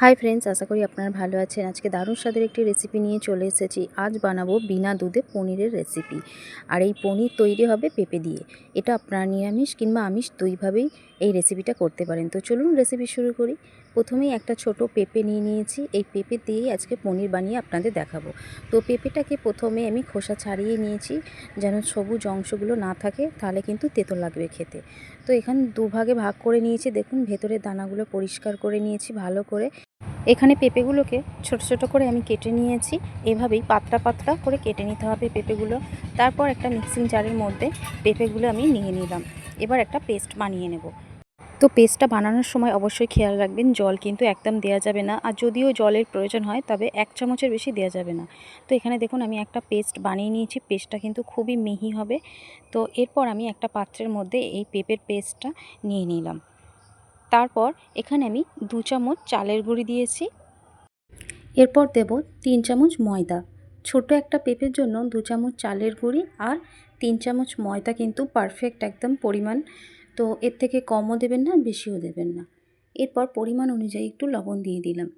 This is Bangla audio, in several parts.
হাই ফ্রেন্ডস, আশা করি আপনারা ভালো আছেন। আজকে দারুণ স্বাদের একটি রেসিপি নিয়ে চলে এসেছি। আজ বানাবো বিনা দুধে পনিরের রেসিপি। আর এই পনির তৈরি হবে পেঁপে দিয়ে। এটা আপনারা নিরামিষ কিংবা আমিষ দুইভাবেই এই রেসিপিটা করতে পারেন। তো চলুন রেসিপি শুরু করি। প্রথমেই একটা ছোট পেঁপে নিয়ে নিয়েছি। এই পেঁপে দিয়েই আজকে পনির বানিয়ে আপনাদের দেখাবো। তো পেঁপেটাকে প্রথমে আমি খোসা ছাড়িয়ে নিয়েছি, যেন সবুজ অংশগুলো না থাকে, তাহলে কিন্তু তেতো লাগবে খেতে। তো এখানে দুভাগে ভাগ করে নিয়েছি। দেখুন ভেতরের দানাগুলো পরিষ্কার করে নিয়েছি ভালো করে। এখানে পেঁপেগুলোকে ছোট ছোট করে আমি কেটে নিয়েছি। এভাবেই পাতলা পাতলা করে কেটে নিতে হবে পেঁপেগুলো। তারপর একটা মিক্সিং জারের মধ্যে পেঁপেগুলো আমি নিয়ে নিলাম। এবার একটা পেস্ট বানিয়ে নেব। তো পেস্টটা বানানোর সময় অবশ্যই খেয়াল রাখবেন, জল কিন্তু একদম দেওয়া যাবে না। আর যদিও জলের প্রয়োজন হয়, তবে 1 চামচের বেশি দেওয়া যাবে না। তো এখানে দেখুন আমি একটা পেস্ট বানিয়ে নিয়েছি। পেস্টটা কিন্তু খুবই মিহি হবে। তো এরপর আমি একটা পাত্রের মধ্যে এই পেঁপের পেস্টটা নিয়ে নিলাম। তারপর এখানে আমি 2 চামচ চালের গুঁড়ি দিয়েছি। এরপর দেব 3 চামচ ময়দা। ছোট একটা পেঁপের জন্য 2 চামচ চালের গুঁড়ি আর 3 চামচ ময়দা কিন্তু পারফেক্ট একদম পরিমাণ। তো এর থেকে কমও দেবেন না, বেশিও দেবেন না। এরপর পরিমাণ অনুযায়ী একটু লবণ দিয়ে দিলাম।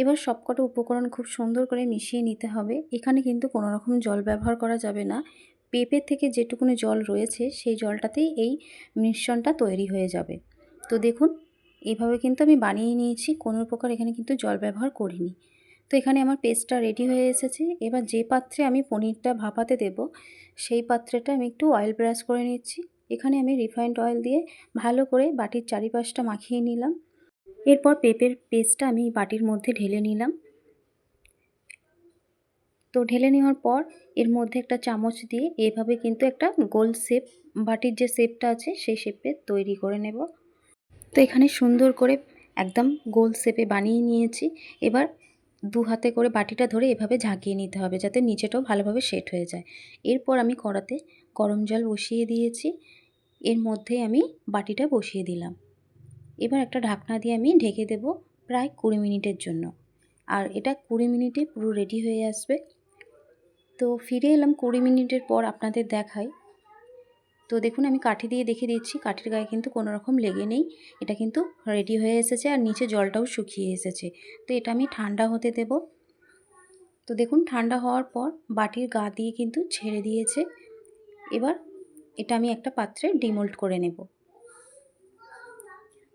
এবার সবকটা উপকরণ খুব সুন্দর করে মিশিয়ে নিতে হবে। এখানে কিন্তু কোনো রকম জল ব্যবহার করা যাবে না। পেঁপে থেকে যেটুকুনি জল রয়েছে সেই জলটাতেই এই মিশ্রণটা তৈরি হয়ে যাবে। তো দেখুন এইভাবে কিন্তু আমি বানিয়ে নিয়েছি, কোনো প্রকার এখানে কিন্তু জল ব্যবহার করিনি। তো এখানে আমার পেস্টটা রেডি হয়ে এসেছে। এবার যে পাত্রে আমি পনিরটা ভাপাতে দেব, সেই পাত্রটা আমি একটু অয়েল ব্রাশ করে নিচ্ছি। এখানে আমি রিফাইন্ড অয়েল দিয়ে ভালো করে বাটির চারিপাশটা মাখিয়ে নিলাম। এরপর পেঁপের পেস্টটা আমি বাটির মধ্যে ঢেলে নিলাম। তো ঢেলে নেওয়ার পর এর মধ্যে একটা চামচ দিয়ে এভাবে কিন্তু একটা গোল শেপ, বাটির যে শেপটা আছে সেই শেপে তৈরি করে নেব। তো এখানে সুন্দর করে একদম গোল শেপে বানিয়ে নিয়েছি। এবার 2 হাতে করে বাটিটা ধরে এভাবে ঝাঁকিয়ে নিতে হবে, যাতে নিচেটাও ভালোভাবে সেট হয়ে যায়। এরপর আমি কড়াতে গরম জল বসিয়ে দিয়েছি। এর মধ্যে আমি বাটিটা বসিয়ে দিলাম। এবার একটা ঢাকনা দিয়ে আমি ঢেকে দেব প্রায় 20 মিনিটের জন্য। আর এটা 20 মিনিটে পুরো রেডি হয়ে আসবে। তো ফিরে এলাম 20 মিনিটের পর আপনাদের দেখাই। তো দেখুন আমি কাঠি দিয়ে দেখিয়ে দিচ্ছি, কাঠির গায়ে কিন্তু কোনো রকম লেগে নেই। এটা কিন্তু রেডি হয়ে এসেছে আর নিচে জলটাও শুকিয়ে এসেছে। তো এটা আমি ঠান্ডা হতে দেব। তো দেখুন ঠান্ডা হওয়ার পর বাটির গা দিয়ে কিন্তু ছেড়ে দিয়েছে। এবার এটা আমি একটা পাত্রে ডিমোল্ড করে নেব।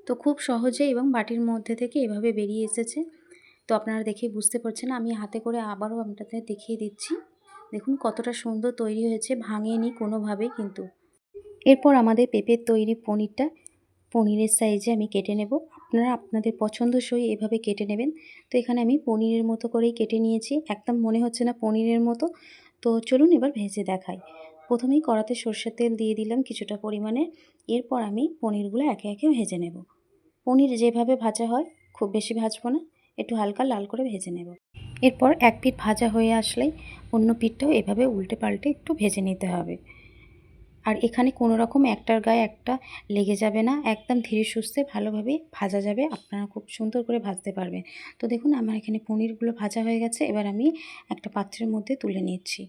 তো খুব সহজে এবং বাটির মধ্যে থেকে এভাবে বেরিয়ে এসেছে। তো আপনারা দেখেই বুঝতে পারছেন, আমি হাতে করে আবারও আপনাদের দেখিয়ে দিচ্ছি। দেখুন কতটা সুন্দর তৈরি হয়েছে, ভাঙেনি কোনোভাবেই কিন্তু। এরপর আমাদের পেঁপের তৈরি পনিরটা পনিরের সাইজে আমি কেটে নেব। আপনারা আপনাদের পছন্দসই এভাবে কেটে নেবেন। তো এখানে আমি পনিরের মতো করেই কেটে নিয়েছি। একদম মনে হচ্ছে না পনিরের মতো। তো চলুন এবার ভেজে দেখাই। প্রথমেই কড়াতে সর্ষের তেল দিয়ে দিলাম কিছুটা পরিমাণে। এরপর আমি পনিরগুলো একে একে ভেজে নেব। পনির যেভাবে ভাজা হয়, খুব বেশি ভাজবো না, একটু হালকা লাল করে ভেজে নেব। এরপর এক পিঠ ভাজা হয়ে আসলেই অন্য পিঠটাও এভাবে উল্টে পাল্টে একটু ভেজে নিতে হবে। আর এখানে কোনো রকম একটার গায়ে একটা লেগে যাবে না, একদম ধীরে সুস্থে ভালোভাবে ভাজা যাবে। আপনারা খুব সুন্দর করে ভাজতে পারবেন। তো দেখুন আমার এখানে পনিরগুলো ভাজা হয়ে গেছে। এবার আমি একটা পাত্রের মধ্যে তুলে নিচ্ছি।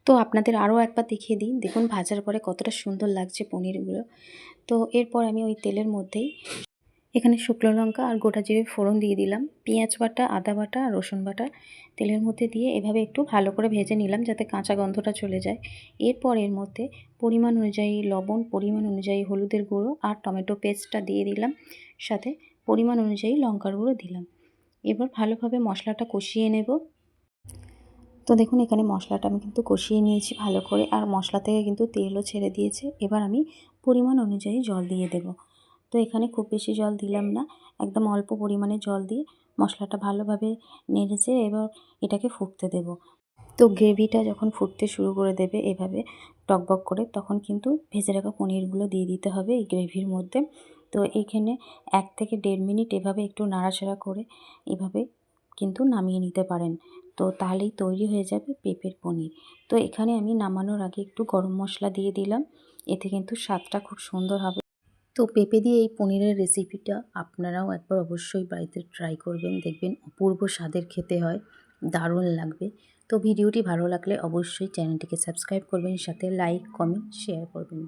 তো আপনাদের আরও একবার দেখিয়ে দিই, দেখুন ভাজার পরে কতটা সুন্দর লাগছে পনিরগুলো। তো এরপর আমি ওই তেলের মধ্যেই এখানে শুকনো লঙ্কা আর গোটা জিরে ফোড়ন দিয়ে দিলাম। পেঁয়াজ বাটা, আদা বাটা আর রসুন বাটা তেলের মধ্যে দিয়ে এভাবে একটু ভালো করে ভেজে নিলাম, যাতে কাঁচা গন্ধটা চলে যায়। এরপর এর মধ্যে পরিমাণ অনুযায়ী লবণ, পরিমাণ অনুযায়ী হলুদের গুঁড়ো আর টমেটো পেস্টটা দিয়ে দিলাম, সাথে পরিমাণ অনুযায়ী লঙ্কার গুঁড়ো দিলাম। এবার ভালোভাবে মশলাটা কষিয়ে নেব। তো দেখুন এখানে মশলাটা আমি কিন্তু কষিয়ে নিয়েছি ভালো করে, আর মশলা থেকে কিন্তু তেলও ছেড়ে দিয়েছে। এবার আমি পরিমাণ অনুযায়ী জল দিয়ে দেব। তো এখানে খুব বেশি জল দিলাম না, একদম অল্প পরিমাণে জল দিয়ে মশলাটা ভালোভাবে নেড়েচে এবার এটাকে ফুটতে দেব। তো গ্রেভিটা যখন ফুটতে শুরু করে দেবে এভাবে টকবক করে, তখন কিন্তু ভেজে রাখা পনিরগুলো দিয়ে দিতে হবে এই গ্রেভির মধ্যে। তো এইখানে 1 থেকে 1.5 মিনিট এভাবে একটু নাড়াচাড়া করে এভাবে কিন্তু নামিয়ে নিতে পারেন। তো তাহলেই তৈরি হয়ে যাবে পেঁপের পনির। তো এখানে আমি নামানোর আগে একটু গরম মশলা দিয়ে দিলাম, এতে কিন্তু স্বাদটা খুব সুন্দর হবে। তো পেঁপে দিয়ে এই পনিরের রেসিপিটা আপনারাও একবার অবশ্যই বাড়িতে ট্রাই করবেন, দেখবেন অপূর্ব স্বাদের খেতে হয়, দারুণ লাগবে। তো ভিডিওটি ভালো লাগলে অবশ্যই চ্যানেলটিকে সাবস্ক্রাইব করবেন, সাথে লাইক, কমেন্ট, শেয়ার করবেন।